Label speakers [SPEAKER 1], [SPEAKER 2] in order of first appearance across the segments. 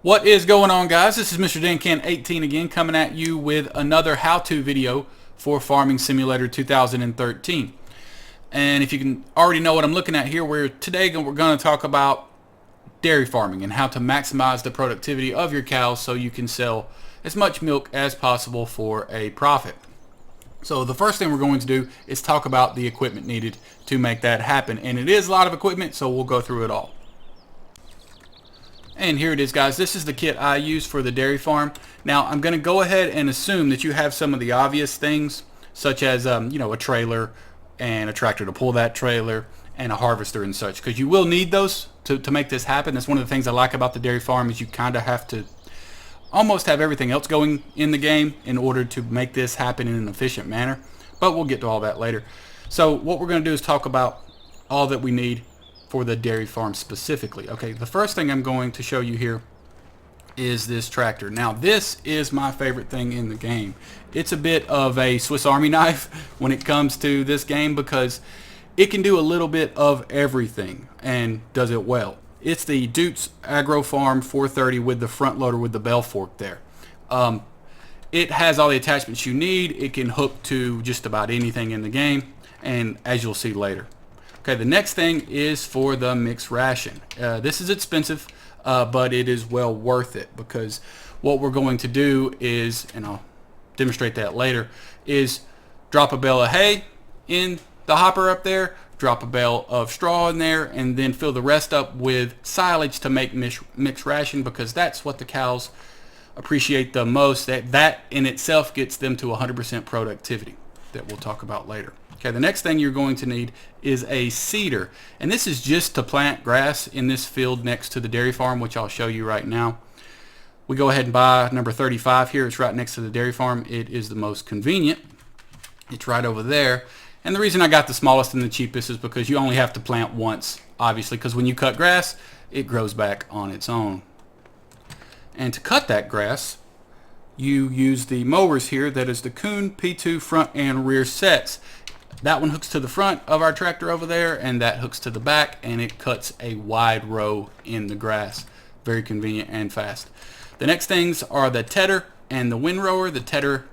[SPEAKER 1] What is going on, guys? This is Mr. DanCan18 again, coming at you with another how-to video for Farming Simulator 2013. And if you can already know what I'm looking at here, we're going to talk about dairy farming and how to maximize the productivity of your cows so you can sell as much milk as possible for a profit. So the first thing we're going to do is talk about the equipment needed to make that happen. And it is a lot of equipment, so we'll go through it all. And here it is, guys. This is the kit I use for the dairy farm. Now, I'm going to go ahead and assume that you have some of the obvious things, such as, a trailer and a tractor to pull that trailer and a harvester and such, because you will need those to make this happen. That's one of the things I like about the dairy farm is you kind of have to almost have everything else going in the game in order to make this happen in an efficient manner. But we'll get to all that later. So what we're going to do is talk about all that we need for the dairy farm specifically. Okay, the first thing I'm going to show you here is this tractor. Now, this is my favorite thing in the game. It's a bit of a Swiss Army knife when it comes to this game because it can do a little bit of everything and does it well. It's the Duke's Agro Farm 430 with the front loader with the bell fork there. It has all the attachments you need. It can hook to just about anything in the game, and as you'll see later. Okay, the next thing is for the mixed ration. This is expensive, but it is well worth it because what we're going to do is, and I'll demonstrate that later, is drop a bale of hay in the hopper up there, drop a bale of straw in there, and then fill the rest up with silage to make mixed ration because that's what the cows appreciate the most. That in itself gets them to 100% productivity that we'll talk about later. Okay, the next thing you're going to need is a seeder, and this is just to plant grass in this field next to the dairy farm, which I'll show you right now. We go ahead and buy number 35 here. It's right next to the dairy farm. It is the most convenient. It's right over there, and the reason I got the smallest and the cheapest is because you only have to plant once, obviously, because when you cut grass, it grows back on its own. And to cut that grass, you use the mowers here. That is the Kuhn P2 front and rear sets. That one hooks to the front of our tractor over there, and that hooks to the back, and it cuts a wide row in the grass. Very convenient and fast. The next things are the tedder and the windrower. The tedder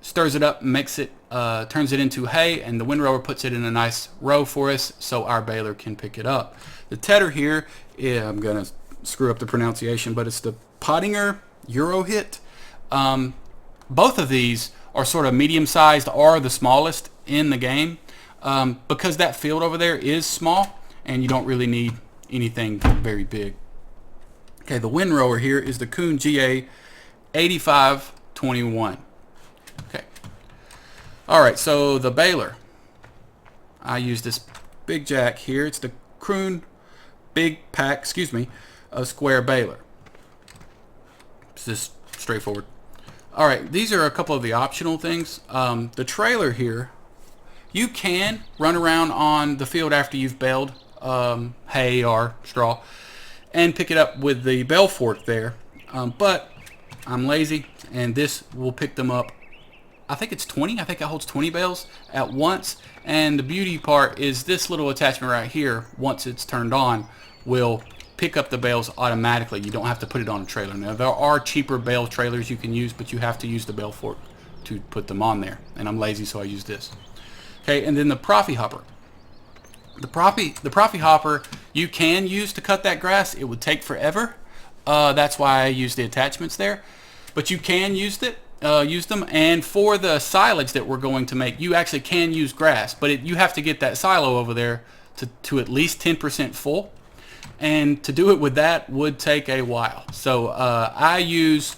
[SPEAKER 1] stirs it up, makes it, turns it into hay, and the windrower puts it in a nice row for us so our baler can pick it up. The tedder here, I'm going to screw up the pronunciation, but it's the Pottinger Eurohit. Both of these are sort of medium-sized or the smallest in the game because that field over there is small and you don't really need anything very big. Okay, the windrower here is the Kuhn GA 8521. Okay. Alright, so the baler. I use this big jack here. It's the Kuhn Big Pack, a square baler. It's just straightforward. Alright, these are a couple of the optional things. The trailer here, you can run around on the field after you've baled hay or straw and pick it up with the bell fork there. But I'm lazy, and this will pick them up. I think it's 20. I think it holds 20 bales at once. And the beauty part is this little attachment right here, once it's turned on, will pick up the bales automatically. You don't have to put it on a trailer. Now, there are cheaper bale trailers you can use, but you have to use the bell fork to put them on there. And I'm lazy, so I use this. Okay, and then the Profi hopper. The Profi hopper you can use to cut that grass. It would take forever. That's why I use the attachments there. But you can use them. And for the silage that we're going to make, you actually can use grass, but you have to get that silo over there to at least 10% full. And to do it with that would take a while. So I use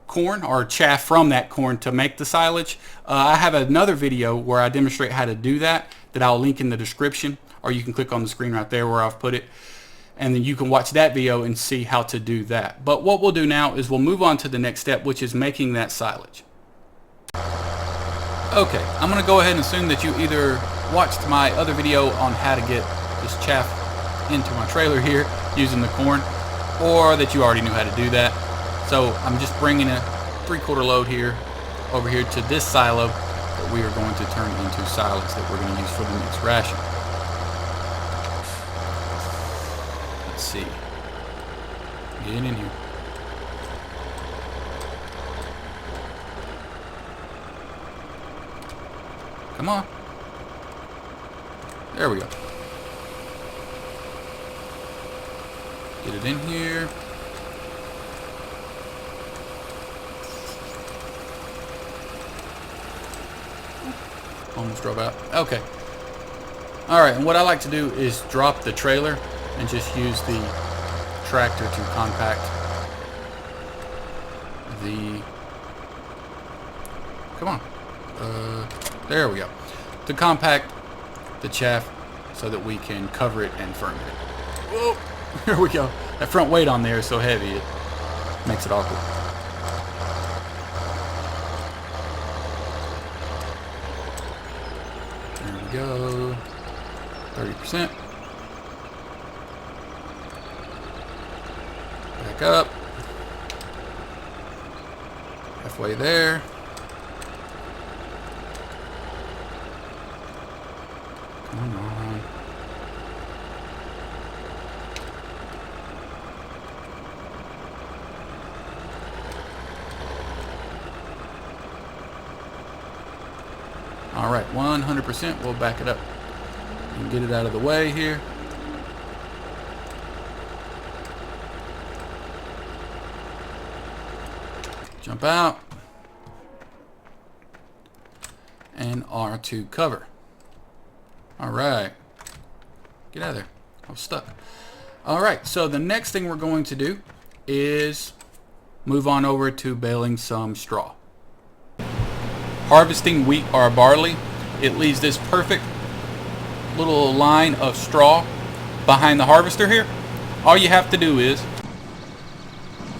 [SPEAKER 1] corn or chaff from that corn to make the silage. I have another video where I demonstrate how to do that I'll link in the description, or you can click on the screen right there where I've put it, and then you can watch that video and see how to do that. But what we'll do now is we'll move on to the next step, which is making that silage. Okay, I'm going to go ahead and assume that you either watched my other video on how to get this chaff into my trailer here using the corn, or that you already knew how to do that. So I'm just bringing a 3/4 load here over here to this silo that we are going to turn into silage that we're going to use for the mixed ration. Let's see. Get in here. Come on. There we go. Get it in here. Almost drove out. Okay. Alright, and what I like to do is drop the trailer and just use the tractor to compact the... Come on. There we go. To compact the chaff so that we can cover it and firm it. Whoa! Here we go. That front weight on there is so heavy it makes it awkward. There we go. 30%. Back up. Halfway there. Come on. All right, 100%. We'll back it up and get it out of the way here. Jump out. And R to cover. All right. Get out of there. I was stuck. All right, so the next thing we're going to do is move on over to baling some straw. Harvesting wheat or barley, it leaves this perfect little line of straw behind the harvester here. All you have to do is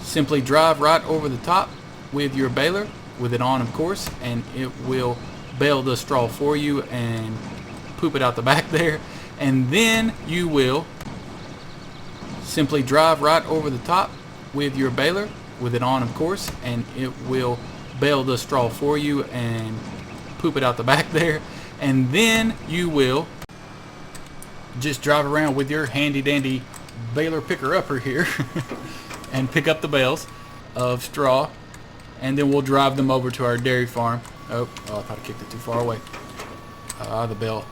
[SPEAKER 1] simply drive right over the top with your baler, with it on of course, and it will bale the straw for you and poop it out the back there. And then you will simply drive right over the top with your baler, with it on of course, and it will bale the straw for you and poop it out the back there. And then you will just drive around with your handy dandy baler picker upper here and pick up the bales of straw, and then we'll drive them over to our dairy farm. Oh, I thought I kicked it too far away. The bale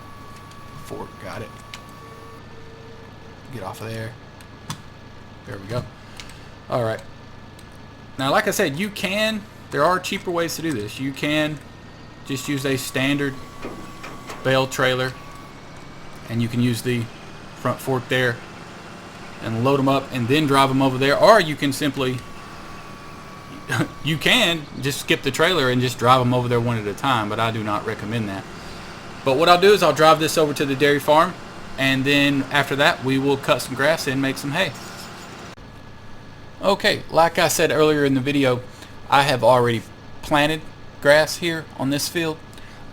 [SPEAKER 1] fork, got it. Get off of there. There we go. All right. Now, like I said, there are cheaper ways to do this. You can just use a standard bale trailer, and you can use the front fork there and load them up and then drive them over there. Or you can simply, you can just skip the trailer and just drive them over there one at a time, but I do not recommend that. But what I'll do is I'll drive this over to the dairy farm, and then after that we will cut some grass and make some hay. Okay, like I said earlier in the video, I have already planted grass here on this field,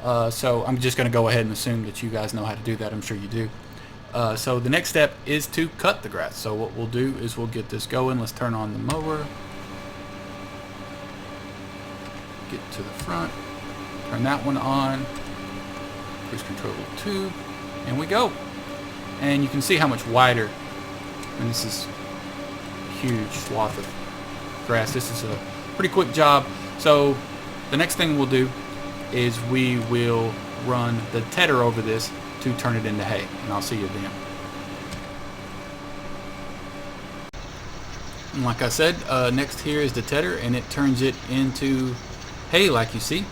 [SPEAKER 1] so I'm just going to go ahead and assume that you guys know how to do that. I'm sure you do. So the next step is to cut the grass. So what we'll do is we'll get this going. Let's turn on the mower. Get to the front. Turn that one on. Cruise control 2. And we go. And you can see how much wider. And this is a huge swath of grass. This is a pretty quick job. So the next thing we'll do is we will run the tedder over this to turn it into hay, and I'll see you then. And like I said, next here is the tedder, and it turns it into hay like you see,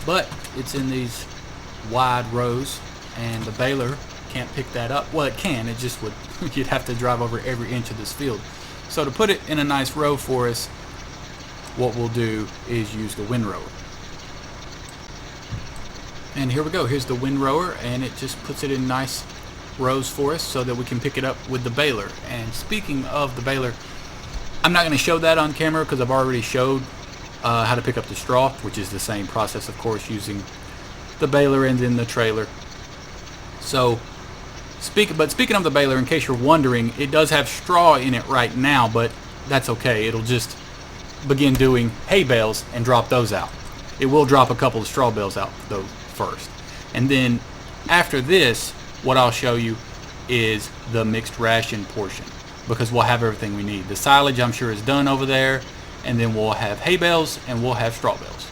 [SPEAKER 1] but it's in these wide rows, and the baler can't pick that up. Well, it can, it just would you'd have to drive over every inch of this field. So to put it in a nice row for us, what we'll do is use the windrower. And here we go. Here's the windrower, and it just puts it in nice rows for us so that we can pick it up with the baler. And speaking of the baler, I'm not going to show that on camera because I've already showed how to pick up the straw, which is the same process, of course, using the baler and then the trailer. So, speaking of the baler, in case you're wondering, it does have straw in it right now, but that's okay. It'll just begin doing hay bales and drop those out. It will drop a couple of straw bales out though first, and then after this what I'll show you is the mixed ration portion. because we'll have everything we need. The silage, I'm sure, is done over there, and then we'll have hay bales and we'll have straw bales.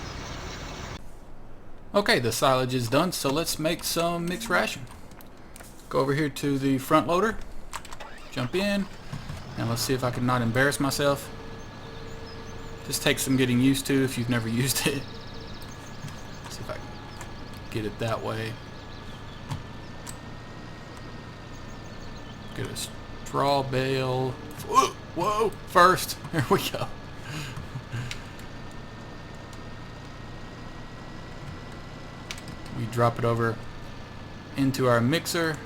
[SPEAKER 1] Okay, the silage is done, so let's make some mixed ration. Go over here to the front loader, jump in, and let's see if I can not embarrass myself. This takes some getting used to if you've never used it. See if I can get it that way. Get a straw bale. Whoa, first. There we go. We drop it over into our mixer.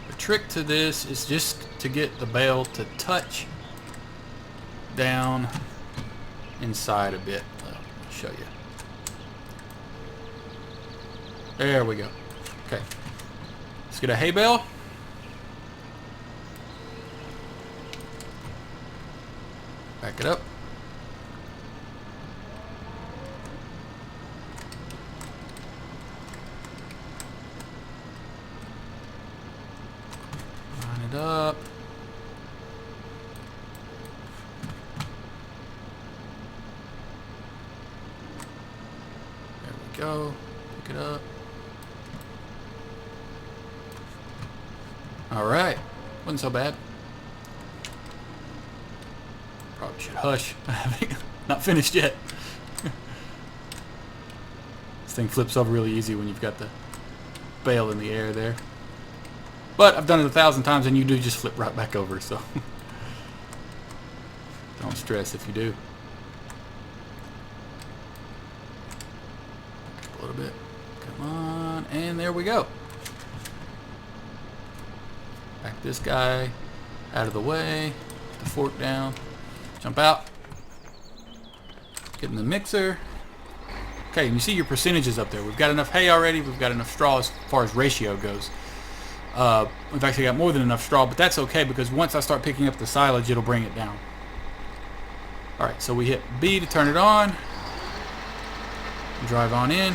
[SPEAKER 1] The trick to this is just to get the bale to touch down inside a bit. Let me show you. There we go. Okay. Let's get a hay bale. Back it up. Line it up. There we go. Pick it up. Alright, wasn't so bad. Probably should hush. Not finished yet. This thing flips over really easy when you've got the bale in the air there. But I've done it 1,000 times and you do just flip right back over, so don't stress if you do. A little bit. Come on, and there we go. Back this guy out of the way, put the fork down, jump out, get in the mixer. Okay, and you see your percentages up there. We've got enough hay already, we've got enough straw as far as ratio goes. We've actually got more than enough straw, but that's okay because once I start picking up the silage, it'll bring it down. Alright, so we hit B to turn it on, drive on in.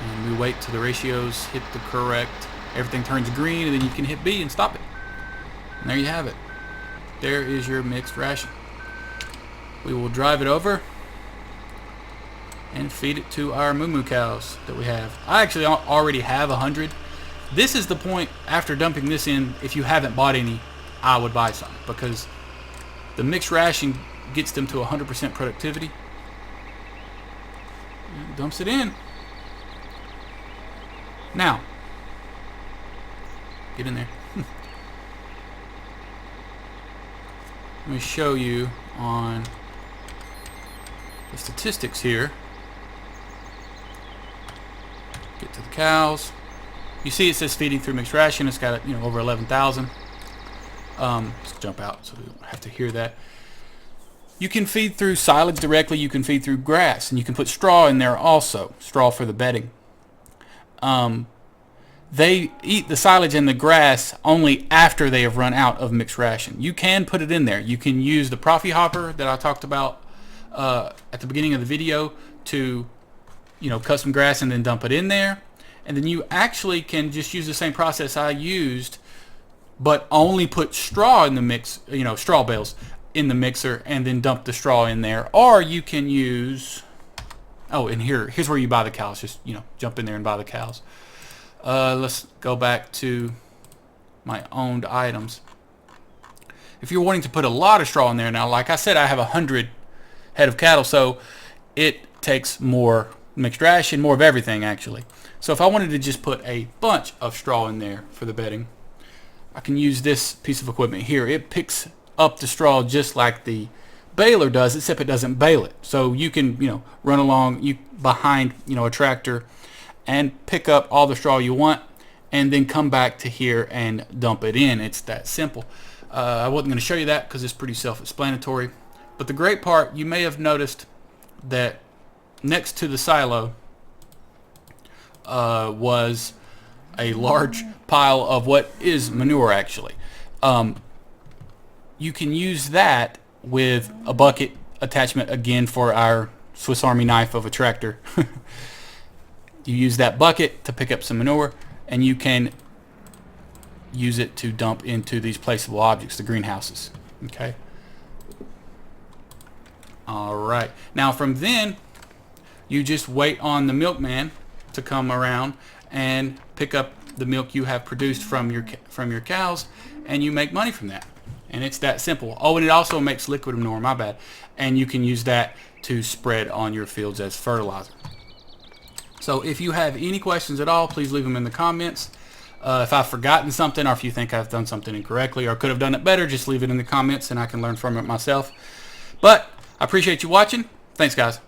[SPEAKER 1] And we wait till the ratios hit the correct, everything turns green, and then you can hit B and stop it. And there you have it. There is your mixed ration. We will drive it over and feed it to our moo cows that we have. I actually already have 100. This is the point after dumping this in, if you haven't bought any, I would buy some because the mixed ration gets them to 100% productivity. And dumps it in. Now, get in there. Let me show you on the statistics here. Get to the cows. You see it says feeding through mixed ration. It's got over 11,000. Let's jump out so we don't have to hear that. You can feed through silage directly. You can feed through grass, and you can put straw in there also. Straw for the bedding. They eat the silage and the grass only after they have run out of mixed ration. You can put it in there. You can use the Profi hopper that I talked about at the beginning of the video to cut some grass and then dump it in there. And then you actually can just use the same process I used, but only put straw in the mix, straw bales in the mixer and then dump the straw in there. Or you can use, and here's where you buy the cows. Just, jump in there and buy the cows. Let's go back to my owned items. If you're wanting to put a lot of straw in there, now like I said, I have 100 head of cattle, so it takes more mixed ration, more of everything actually. So if I wanted to just put a bunch of straw in there for the bedding, I can use this piece of equipment here. It picks up the straw just like the baler does, except it doesn't bale it. So you can run along behind a tractor and pick up all the straw you want and then come back to here and dump it in. It's that simple. I wasn't going to show you that because it's pretty self-explanatory. But the great part, you may have noticed that next to the silo was a large pile of what is manure actually. You can use that with a bucket attachment again for our Swiss Army knife of a tractor. You use that bucket to pick up some manure, and you can use it to dump into these placeable objects, the greenhouses. Okay. All right. Now from then, you just wait on the milkman to come around and pick up the milk you have produced from your cows, and you make money from that. And it's that simple. Oh, and it also makes liquid manure, my bad. And you can use that to spread on your fields as fertilizer. So if you have any questions at all, please leave them in the comments. If I've forgotten something, or if you think I've done something incorrectly or could have done it better, just leave it in the comments and I can learn from it myself. But I appreciate you watching. Thanks, guys.